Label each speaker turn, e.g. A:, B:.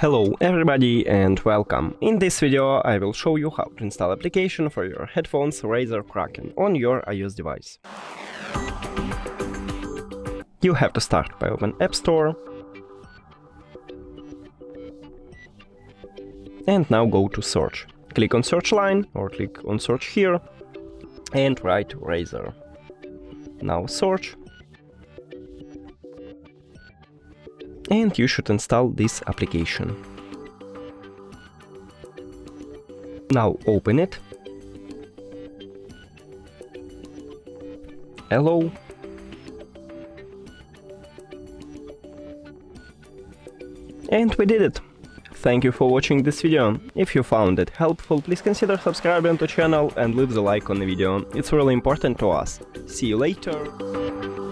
A: Hello everybody and welcome. In this video I will show you how to install application for your headphones Razer Kraken on your iOS device. You have to start by open App Store and now go to search. Click on search line or click on search here and write Razer. Now search. And you should install this application. Now open it. Allow. And we did it. Thank you for watching this video. If you found it helpful, please consider subscribing to the channel and leave the like on the video. It's really important to us. See you later.